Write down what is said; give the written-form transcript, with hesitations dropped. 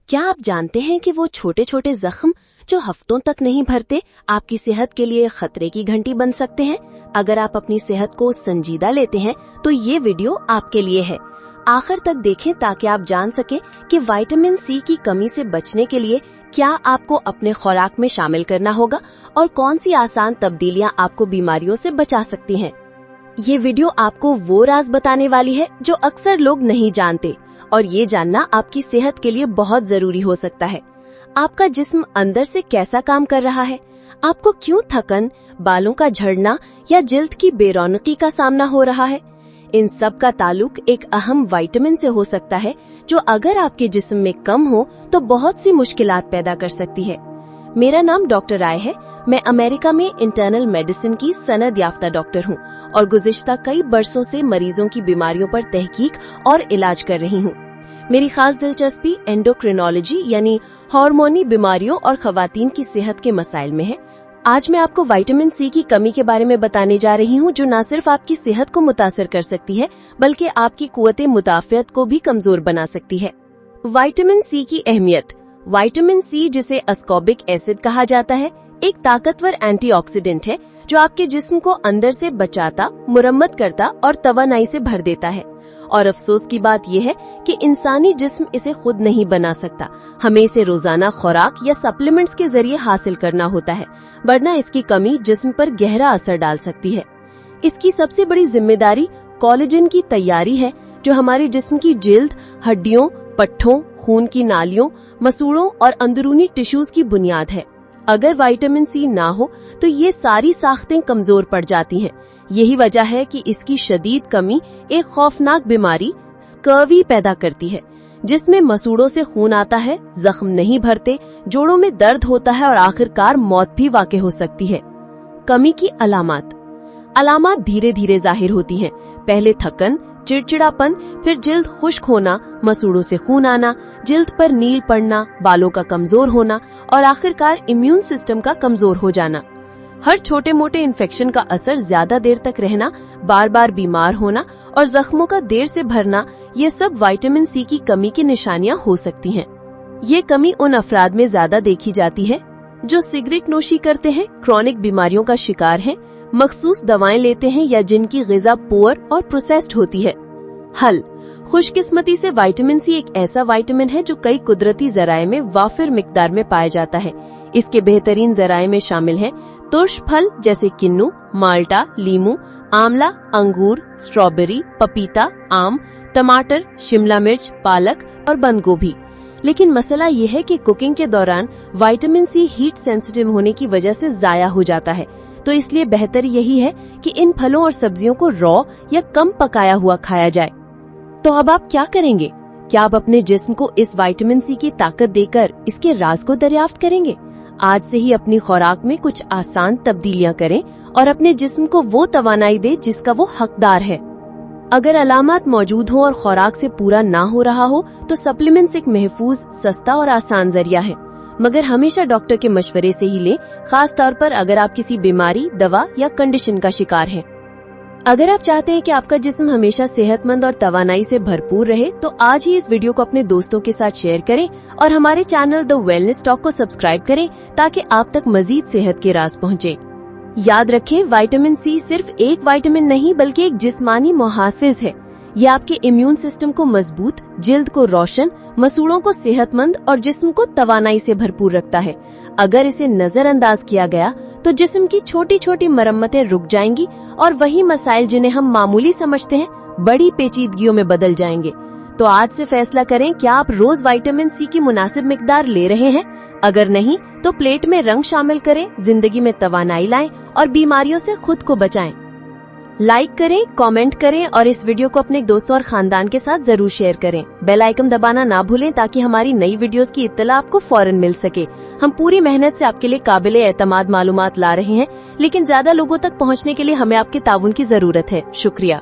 क्या आप जानते हैं कि वो छोटे छोटे जख्म जो हफ्तों तक नहीं भरते आपकी सेहत के लिए खतरे की घंटी बन सकते हैं? अगर आप अपनी सेहत को संजीदा लेते हैं तो ये वीडियो आपके लिए है। आखिर तक देखें ताकि आप जान सकें कि विटामिन सी की कमी से बचने के लिए क्या आपको अपने खुराक में शामिल करना होगा और कौन सी आसान तब्दीलियां आपको बीमारियों से बचा सकती हैं। ये वीडियो आपको वो राज बताने वाली है जो अक्सर लोग नहीं जानते, और ये जानना आपकी सेहत के लिए बहुत जरूरी हो सकता है। आपका जिस्म अंदर से कैसा काम कर रहा है, आपको क्यों थकन, बालों का झड़ना या जिल्द की बेरौनकी का सामना हो रहा है, इन सब का ताल्लुक एक अहम विटामिन से हो सकता है जो अगर आपके जिस्म में कम हो तो बहुत सी मुश्किलात पैदा कर सकती है। मेरा नाम डॉक्टर राय है। मैं अमेरिका में इंटरनल मेडिसिन की सनद याफ्ता डॉक्टर हूँ और गुज़िश्ता कई बरसों से मरीजों की बीमारियों पर तहकीक और इलाज कर रही हूँ। मेरी खास दिलचस्पी एंडोक्रिनोलॉजी यानी हार्मोनी बीमारियों और खवातीन की सेहत के मसाइल में है। आज मैं आपको विटामिन सी की कमी के बारे में बताने जा रही हूँ जो न सिर्फ आपकी सेहत को मुतासर कर सकती है बल्कि आपकी कुव्वते मुदाफ़ियत को भी कमजोर बना सकती है। विटामिन सी की अहमियत। विटामिन सी, जिसे अस्कॉर्बिक एसिड कहा जाता है, एक ताकतवर एंटीऑक्सीडेंट है जो आपके जिस्म को अंदर से बचाता, मुरम्मत करता और तवानाई से भर देता है। और अफसोस की बात यह है कि इंसानी जिस्म इसे खुद नहीं बना सकता। हमें इसे रोजाना खुराक या सप्लीमेंट्स के जरिए हासिल करना होता है, वरना इसकी कमी जिस्म पर गहरा असर डाल सकती है। इसकी सबसे बड़ी जिम्मेदारी कोलेजन की तैयारी है जो हमारे जिस्म की जिल्द, हड्डियों, पट्ठों, खून की नालियों, मसूड़ों और अंदरूनी टिश्यूज की बुनियाद है। अगर विटामिन सी ना हो तो ये सारी साख्तें कमजोर पड़ जाती हैं। यही वजह है कि इसकी शदीद कमी एक खौफनाक बीमारी स्कर्वी पैदा करती है, जिसमें मसूड़ों से खून आता है, जख्म नहीं भरते, जोड़ों में दर्द होता है और आखिरकार मौत भी वाक़ई हो सकती है। कमी की अलामत धीरे धीरे जाहिर होती हैं। पहले थकन, चिड़चिड़ापन, फिर जिल्द खुश्क होना, मसूड़ों से खून आना, जिल्द पर नील पड़ना, बालों का कमजोर होना और आखिरकार इम्यून सिस्टम का कमजोर हो जाना। हर छोटे मोटे इन्फेक्शन का असर ज्यादा देर तक रहना, बार बार बीमार होना और जख्मों का देर से भरना, ये सब विटामिन सी की कमी की निशानियां हो सकती हैं। ये कमी उन अफराद में ज्यादा देखी जाती है जो सिगरेट नोशी करते हैं, क्रॉनिक बीमारियों का शिकार हैं, मखसूस दवाएं लेते हैं या जिनकी ग़िज़ा पुअर और प्रोसेस्ड होती है। हल। खुशकिस्मती से विटामिन सी एक ऐसा विटामिन है जो कई कुदरती ज़राए में वाफिर मिकदार में पाया जाता है। इसके बेहतरीन ज़राए में शामिल हैं तुर्श फल जैसे किन्नू, माल्टा, लीमू, आंवला, अंगूर, स्ट्रॉबेरी, पपीता, आम, टमाटर, शिमला मिर्च, पालक और बंद गोभी। लेकिन मसला ये है कि कुकिंग के दौरान विटामिन सी हीट सेंसिटिव होने की वजह से जाया हो जाता है, तो इसलिए बेहतर यही है कि इन फलों और सब्जियों को रॉ या कम पकाया हुआ खाया जाए। तो अब आप क्या करेंगे? क्या आप अपने जिस्म को इस विटामिन सी की ताकत देकर इसके राज को दरियाफ्त करेंगे? आज से ही अपनी खुराक में कुछ आसान तब्दीलियां करें और अपने जिस्म को वो तवानाई दे जिसका वो हकदार है। अगर अलामत मौजूद हो और खुराक से पूरा ना हो रहा हो तो सप्लीमेंट्स एक महफूज, सस्ता और आसान जरिया है, मगर हमेशा डॉक्टर के मशवरे से ही लें, खास तौर पर अगर आप किसी बीमारी, दवा या कंडीशन का शिकार हैं। अगर आप चाहते हैं कि आपका जिस्म हमेशा सेहतमंद और तवानाई से भरपूर रहे तो आज ही इस वीडियो को अपने दोस्तों के साथ शेयर करें और हमारे चैनल द वेलनेस टॉक को सब्सक्राइब करें ताकि आप तक मजीद सेहत के राज पहुँचे। याद रखें, विटामिन सी सिर्फ एक विटामिन नहीं बल्कि एक जिस्मानी मुहाफिज है। ये आपके इम्यून सिस्टम को मजबूत, जिल्द को रोशन, मसूड़ों को सेहतमंद और जिस्म को तवानाई से भरपूर रखता है। अगर इसे नजरअंदाज किया गया तो जिस्म की छोटी छोटी मरम्मतें रुक जाएंगी और वही मसाइल जिन्हें हम मामूली समझते हैं बड़ी पेचीदगियों में बदल जाएंगे। तो आज से फैसला करें, क्या आप रोज विटामिन सी की मुनासिब मिकदार ले रहे हैं? अगर नहीं तो प्लेट में रंग शामिल करें, जिंदगी में तवानाई लाएं और बीमारियों से खुद को बचाएं। लाइक करें, कमेंट करें और इस वीडियो को अपने दोस्तों और खानदान के साथ जरूर शेयर करें। बेल आइकन दबाना ना भूलें ताकि हमारी नई वीडियोस की इत्तला आपको फौरन मिल सके। हम पूरी मेहनत से आपके लिए काबिल एतमाद मालूमात ला रहे हैं, लेकिन ज्यादा लोगों तक पहुंचने के लिए हमें आपके ताउन की जरूरत है। शुक्रिया।